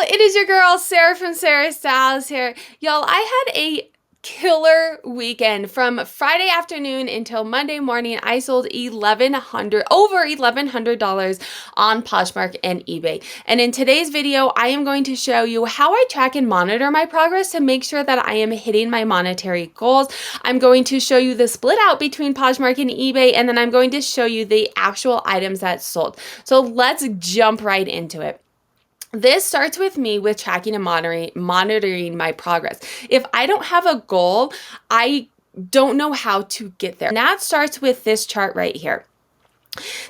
it is your girl Sarah from Sarah Styles here. Y'all, I had a killer weekend. From Friday afternoon until Monday morning, I sold over $1,100 on Poshmark and eBay. And in today's video, I am going to show you how I track and monitor my progress to make sure that I am hitting my monetary goals. I'm going to show you the split out between Poshmark and eBay, and then I'm going to show you the actual items that sold. So let's jump right into it. This starts with me with tracking and monitoring my progress. If I don't have a goal, I don't know how to get there. And that starts with this chart right here.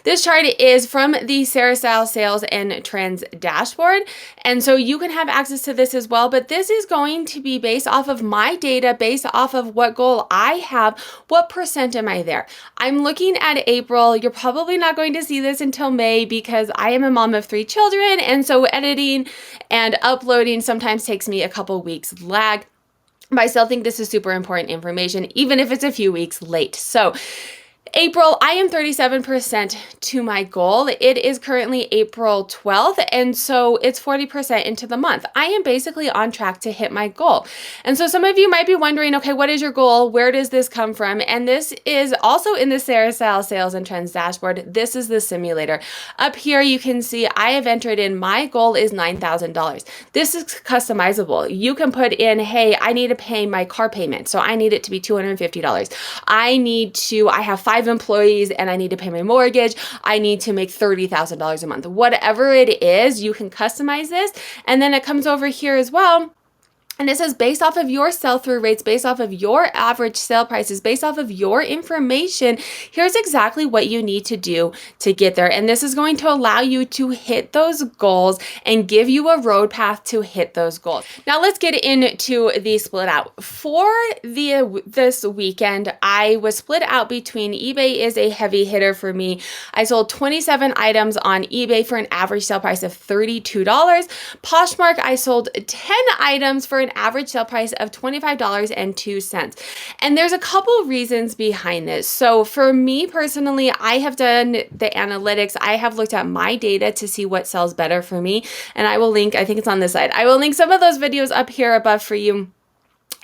This chart is from the Sarah Styles Sales and Trends dashboard, and so you can have access to this as well, but this is going to be based off of my data, based off of what goal I have, what percent am I there. I'm looking at April. You're probably not going to see this until May because I am a mom of 3 children, and so editing and uploading sometimes takes me a couple weeks lag, but I still think this is super important information, even if it's a few weeks late. So April, I am 37% to my goal. It is currently April 12th, and so it's 40% into the month. I am basically on track to hit my goal. And so some of you might be wondering, okay, what is your goal? Where does this come from? And this is also in the Sarah Styles Sales and Trends dashboard. This is the simulator. Up here, you can see I have entered in my goal is $9,000. This is customizable. You can put in, hey, I need to pay my car payment, so I need it to be $250. I have 5 employees and I need to pay my mortgage. I need to make $30,000 a month. Whatever it is, you can customize this. And then it comes over here as well. And it says based off of your sell-through rates, based off of your average sale prices, based off of your information, here's exactly what you need to do to get there. And this is going to allow you to hit those goals and give you a road path to hit those goals. Now let's get into the split out. For this weekend, I was split out between eBay is a heavy hitter for me. I sold 27 items on eBay for an average sale price of $32. Poshmark, I sold 10 items for an average sale price of $25.02. And there's a couple reasons behind this. So for me personally, I have done the analytics. I have looked at my data to see what sells better for me. And I will link, I think it's on this side. I will link some of those videos up here above for you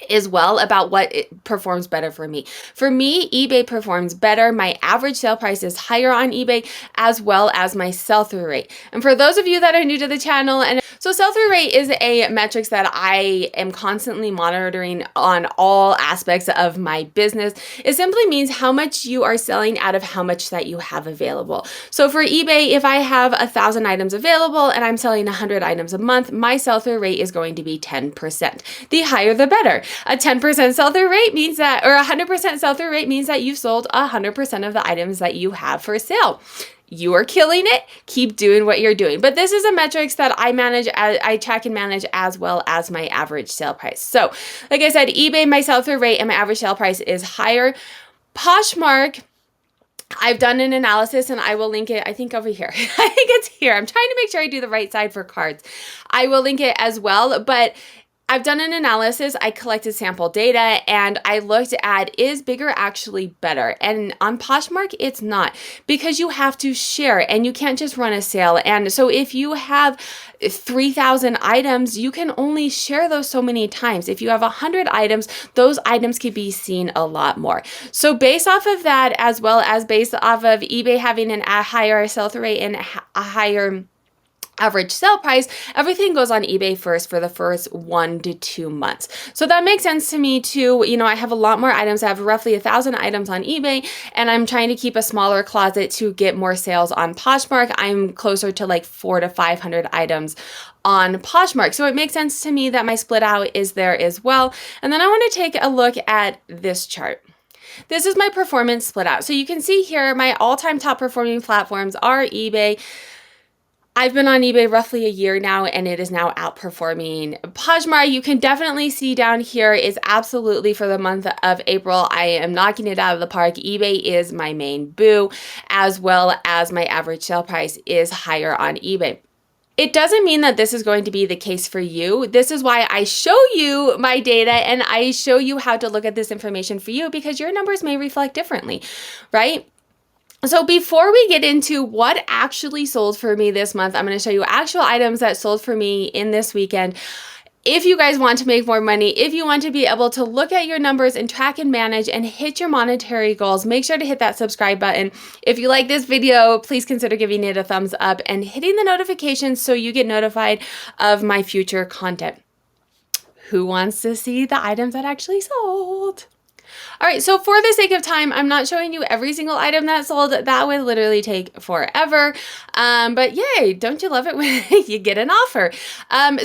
as well about what it performs better for me. For me, eBay performs better. My average sale price is higher on eBay, as well as my sell-through rate. And for those of you that are new to the channel, and so sell-through rate is a metrics that I am constantly monitoring on all aspects of my business. It simply means how much you are selling out of how much that you have available. So for eBay, if I have 1,000 items available and I'm selling 100 items a month, my sell-through rate is going to be 10%. The higher, the better. A 10% sell-through rate means that, or 100% sell-through rate means that you've sold 100% of the items that you have for sale. You are killing it. Keep doing what you're doing. But this is a metrics that I track and manage as well as my average sale price. So like I said, eBay, my sell-through rate and my average sale price is higher. Poshmark, I've done an analysis and I will link it, I think over here. I think it's here. I'm trying to make sure I do the right side for cards. I will link it as well, but I've done an analysis, I collected sample data, and I looked at, is bigger actually better? And on Poshmark, it's not, because you have to share and you can't just run a sale. And so if you have 3,000 items, you can only share those so many times. If you have 100 items, those items could be seen a lot more. So based off of that, as well as based off of eBay having a higher sell-through rate and a higher average sale price, everything goes on eBay first for the first 1 to 2 months. So that makes sense to me too. You know, I have a lot more items. I have roughly 1,000 items on eBay, and I'm trying to keep a smaller closet to get more sales on Poshmark. I'm closer to like 400 to 500 items on Poshmark. So it makes sense to me that my split out is there as well. And then I want to take a look at this chart. This is my performance split out. So you can see here, my all-time top performing platforms are eBay. I've been on eBay roughly a year now, and it is now outperforming Poshmark. You can definitely see down here is absolutely for the month of April, I am knocking it out of the park. eBay is my main boo, as well as my average sale price is higher on eBay. It doesn't mean that this is going to be the case for you. This is why I show you my data and I show you how to look at this information for you, because your numbers may reflect differently, right? So before we get into what actually sold for me this month, I'm going to show you actual items that sold for me in this weekend. If you guys want to make more money, if you want to be able to look at your numbers and track and manage and hit your monetary goals, make sure to hit that subscribe button. If you like this video, please consider giving it a thumbs up and hitting the notifications so you get notified of my future content. Who wants to see the items that actually sold? All right, so for the sake of time, I'm not showing you every single item that sold. That would literally take forever. But yay, don't you love it when you get an offer?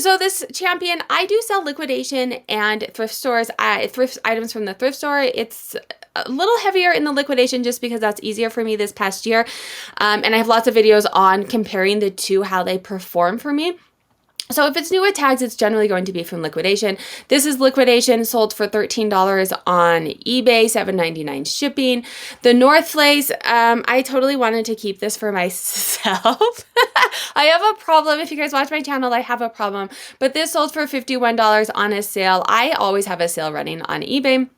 So this champion, I do sell liquidation and thrift stores, thrift items from the thrift store. It's a little heavier in the liquidation just because that's easier for me this past year. And I have lots of videos on comparing the two, how they perform for me. So if it's new with tags, it's generally going to be from liquidation. This is liquidation, sold for $13 on eBay, $7.99 shipping. The North Face, I totally wanted to keep this for myself. I have a problem. If you guys watch my channel, I have a problem. But this sold for $51 on a sale. I always have a sale running on eBay.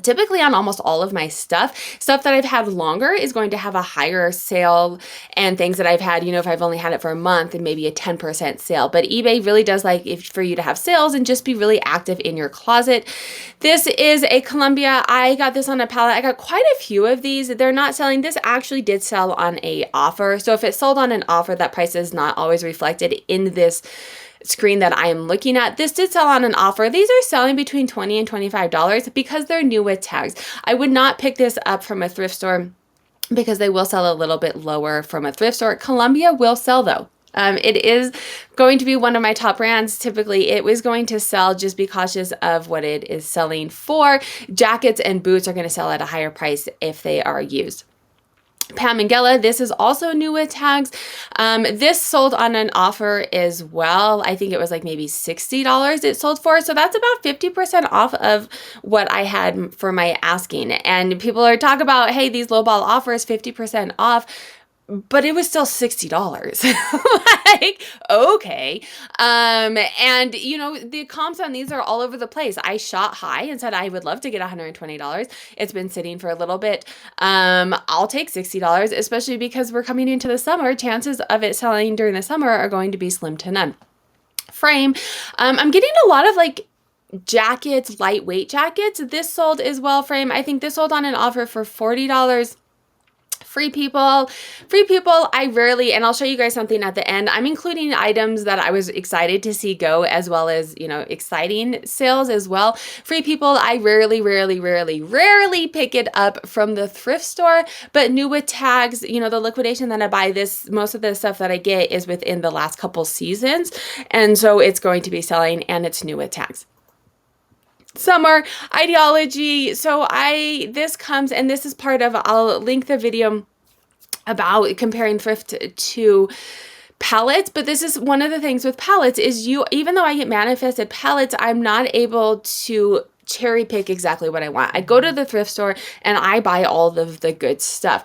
Typically on almost all of my stuff that I've had longer is going to have a higher sale, and things that I've had, you know, if I've only had it for a month and maybe a 10% sale. But eBay really does like for you to have sales and just be really active in your closet. This is a Columbia. I got this on a pallet. I got quite a few of these. They're not selling. This actually did sell on a offer. So if it sold on an offer, that price is not always reflected in this screen that I am looking at. This did sell on an offer. These are selling between $20 and $25 because they're new with tags. I would not pick this up from a thrift store because they will sell a little bit lower from a thrift store. Columbia will sell though. It is going to be one of my top brands. Typically, it was going to sell. Just be cautious of what it is selling for. Jackets and boots are going to sell at a higher price if they are used. Pam and Gela, this is also new with tags. This sold on an offer as well. I think it was like maybe $60 it sold for. So that's about 50% off of what I had for my asking. And people are talking about, hey, these lowball offers, 50% off. But it was still $60. Like, okay. And you know, the comps on these are all over the place. I shot high and said I would love to get $120. It's been sitting for a little bit. I'll take $60, especially because we're coming into the summer. Chances of it selling during the summer are going to be slim to none. Frame. I'm getting a lot of like jackets, lightweight jackets. This sold as well, Frame. I think this sold on an offer for $40. Free people, I rarely, and I'll show you guys something at the end. I'm including items that I was excited to see go, as well as, you know, exciting sales as well. Free people, I rarely pick it up from the thrift store, but new with tags, you know, the liquidation that I buy, most of the stuff that I get is within the last couple seasons. And so it's going to be selling, and it's new with tags. Summer ideology. So this comes, and this is part of, I'll link the video about comparing thrift to pallets, but this is one of the things with pallets is even though I get manifested pallets, I'm not able to cherry pick exactly what I want. I go to the thrift store and I buy all of the good stuff.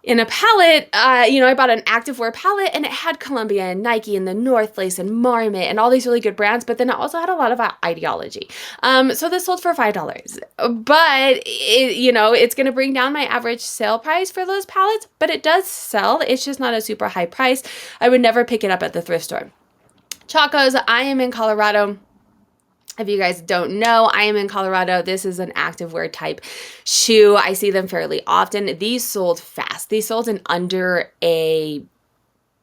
In a pallet, you know, I bought an activewear pallet and it had Columbia and Nike and the North Face and Marmot and all these really good brands, but then it also had a lot of ideology. So this sold for $5, but you know, it's going to bring down my average sale price for those pallets, but it does sell. It's just not a super high price. I would never pick it up at the thrift store. Chacos, I am in Colorado. If you guys don't know, I am in Colorado. This is an activewear type shoe. I see them fairly often. These sold fast. These sold in under a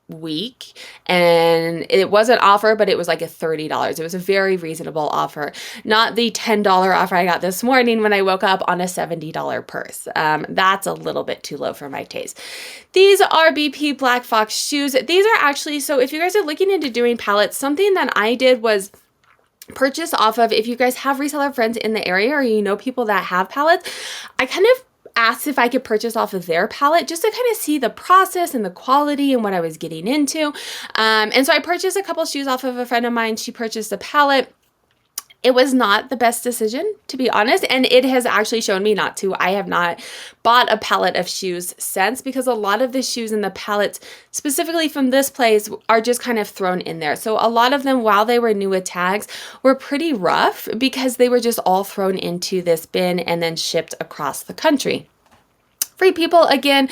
week, and it was an offer, but it was like a $30. It was a very reasonable offer, not the $10 offer I got this morning when I woke up on a $70 purse. That's a little bit too low for my taste. These are BP Black Fox shoes. These are actually, so if you guys are looking into doing pallets, something that I did was purchase off of, if you guys have reseller friends in the area or you know people that have pallets, I kind of asked if I could purchase off of their pallet just to kind of see the process and the quality and what I was getting into. And so I purchased a couple shoes off of a friend of mine. She purchased a pallet. It was not the best decision, to be honest, and it has actually shown me not to. I have not bought a pallet of shoes since, because a lot of the shoes in the pallets, specifically from this place, are just kind of thrown in there. So a lot of them, while they were new with tags, were pretty rough because they were just all thrown into this bin and then shipped across the country. Free people again.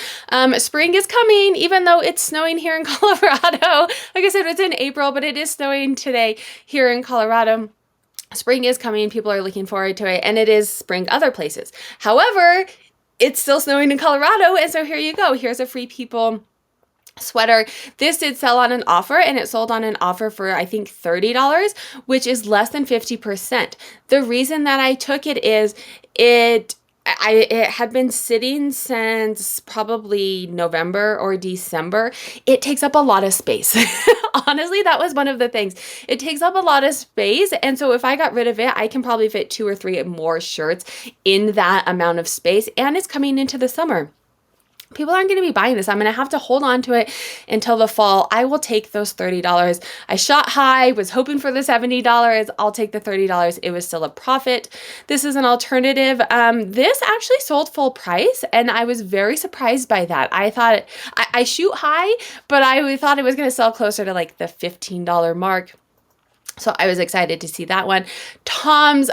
Spring is coming, even though it's snowing here in Colorado. Like I said, it's in April, but it is snowing today here in Colorado. Spring is coming. People are looking forward to it, and it is spring other places. However, it's still snowing in Colorado, and so here you go. Here's a free people sweater. This did sell on an offer, and it sold on an offer for I think $30, which is less than 50%. The reason that I took it is it had been sitting since probably November or December. It takes up a lot of space. Honestly, that was one of the things. It takes up a lot of space. And so if I got rid of it, I can probably fit 2 or 3 more shirts in that amount of space. And it's coming into the summer. People aren't going to be buying this. I'm going to have to hold on to it until the fall. I will take those $30. I shot high, was hoping for the $70. I'll take the $30. It was still a profit. This is an alternative. This actually sold full price, and I was very surprised by that. I thought I shoot high, but I thought it was going to sell closer to like the $15 mark. So I was excited to see that one. Tom's,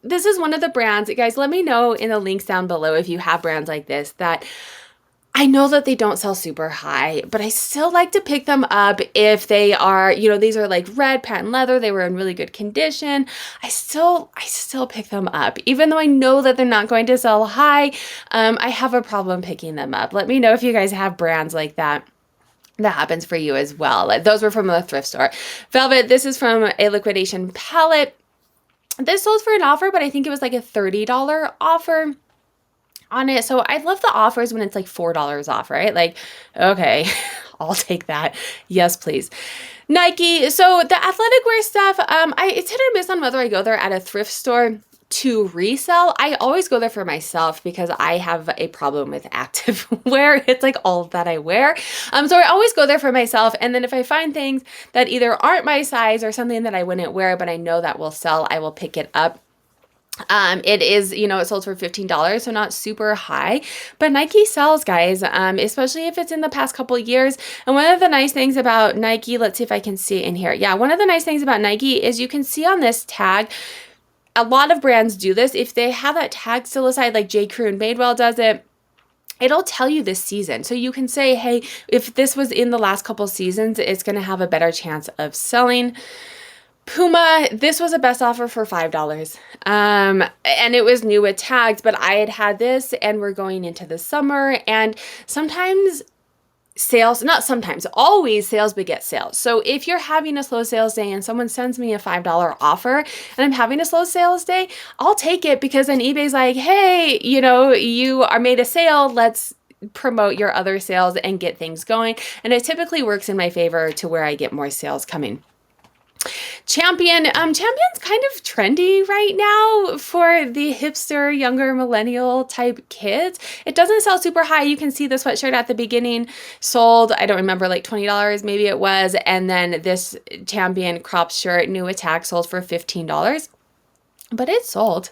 this is one of the brands, guys, let me know in the links down below if you have brands like this that I know that they don't sell super high, but I still like to pick them up if they are, these are like red patent leather. They were in really good condition. I still pick them up, even though I know that they're not going to sell high. I have a problem picking them up. Let me know if you guys have brands like that. That happens for you as well. Those were from a thrift store. Velvet, this is from a liquidation palette. This sold for an offer, but I think it was like a $30 offer on it. So I love the offers when it's like $4 off, right? Like, okay, I'll take that. Yes, please. Nike. So the athletic wear stuff, it's hit or miss on whether I go there at a thrift store to resell. I always go there for myself because I have a problem with active wear. It's like all that I wear. So I always go there for myself. And then if I find things that either aren't my size or something that I wouldn't wear, but I know that will sell, I will pick it up. It is, it sold for $15, so not super high, but Nike sells, guys, especially if it's in the past couple of years. And one of the nice things about Nike, let's see if I can see it in here. Yeah, one of the nice things about Nike is you can see on this tag, a lot of brands do this. If they have that tag still aside, like J. Crew and Madewell does it, it'll tell you this season. So you can say, hey, if this was in the last couple seasons, it's going to have a better chance of selling. Puma, this was a best offer for $5. And it was new with tags, but I had this and we're going into the summer, and sometimes sales, not sometimes, always sales beget sales. So if you're having a slow sales day and someone sends me a $5 offer and I'm having a slow sales day, I'll take it because then eBay's like, hey, you are made a sale. Let's promote your other sales and get things going. And it typically works in my favor to where I get more sales coming. Champion's kind of trendy right now for the hipster, younger millennial type kids. It doesn't sell super high. You can see the sweatshirt at the beginning sold, I don't remember, like $20 maybe it was. And then this Champion crop shirt, new attack, sold for $15, but it sold.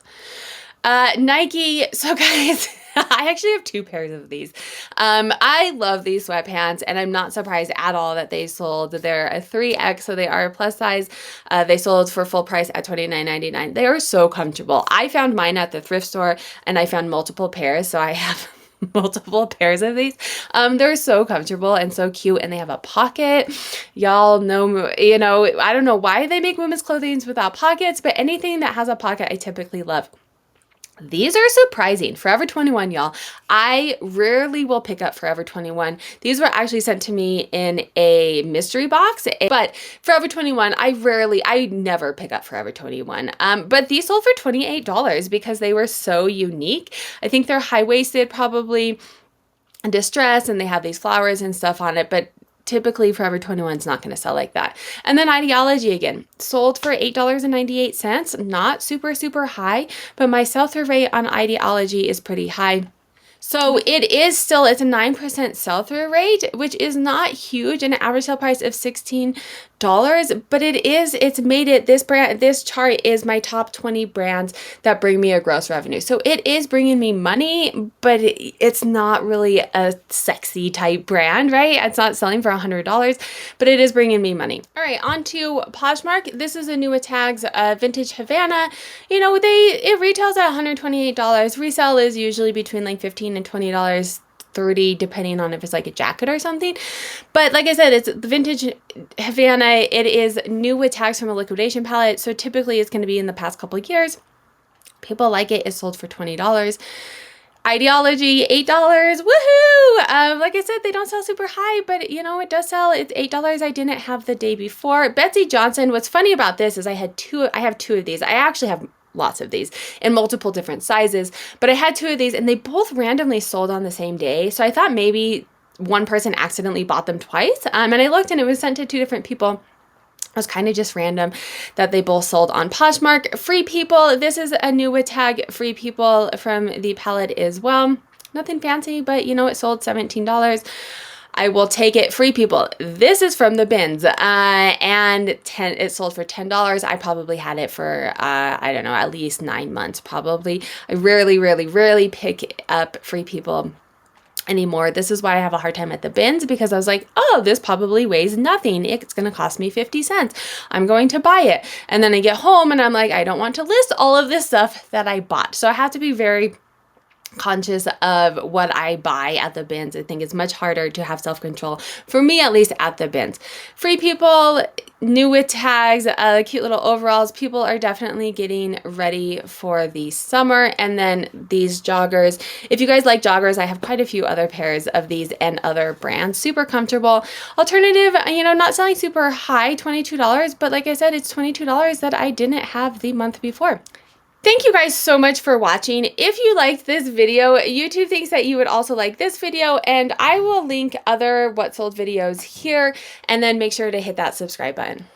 Nike, so guys, I actually have 2 pairs of these. I love these sweatpants, and I'm not surprised at all that they sold. They're a 3X, so they are a plus size. They sold for full price at $29.99. They are so comfortable. I found mine at the thrift store, and I found multiple pairs, so I have multiple pairs of these. They're so comfortable and so cute, and they have a pocket. Y'all know, I don't know why they make women's clothing without pockets, but anything that has a pocket, I typically love. These are surprising. Forever 21, y'all. I rarely will pick up Forever 21. These were actually sent to me in a mystery box, but Forever 21, I never pick up Forever 21. But these sold for $28 because they were so unique. I think they're high-waisted, probably distressed, and they have these flowers and stuff on it, but typically Forever 21 is not going to sell like that. And then Ideology again, sold for $8.98. Not super, super high, but my sell-through rate on Ideology is pretty high. So it's a 9% sell-through rate, which is not huge, and an average sale price of $16. but it's made it, this chart is my top 20 brands that bring me a gross revenue. So it is bringing me money, but it's not really a sexy type brand, right? It's not selling for $100, but it is bringing me money. All right, on to Poshmark. This is a new tags, vintage Havana. You know, it retails at $128. Resale is usually between like $15 and $20. 30 depending on if it's like a jacket or something. But like I said, it's the vintage Havana. It is new with tags from a liquidation palette. So typically it's going to be in the past couple of years. People like it. It's sold for $20. Ideology, $8. Woohoo! Like I said, they don't sell super high, but you know, it does sell. It's $8 I didn't have the day before. Betsy Johnson, what's funny about this is I have two of these. I actually have lots of these in multiple different sizes, but I had two of these and they both randomly sold on the same day. So I thought maybe one person accidentally bought them twice. And I looked and it was sent to two different people. It was kind of just random that they both sold on Poshmark. Free People, this is a new tag, Free People from the palette as well. Nothing fancy, but you know, it sold $17. I will take it. Free People. This is from the bins, and it sold for $10. I probably had it for, I don't know, at least 9 months probably. I rarely pick up Free People anymore. This is why I have a hard time at the bins, because I was like, oh, this probably weighs nothing. It's going to cost me 50 cents. I'm going to buy it. And then I get home and I'm like, I don't want to list all of this stuff that I bought. So I have to be very conscious of what I buy at the bins. I think it's much harder to have self-control, for me at least, at the bins. Free People, new with tags, cute little overalls. People are definitely getting ready for the summer. And then these joggers. If you guys like joggers, I have quite a few other pairs of these and other brands. Super comfortable. Alternative, you know, not selling super high, $22, but like I said, it's $22 that I didn't have the month before. Thank you guys so much for watching. If you liked this video, YouTube thinks that you would also like this video, and I will link other what sold videos here, and then make sure to hit that subscribe button.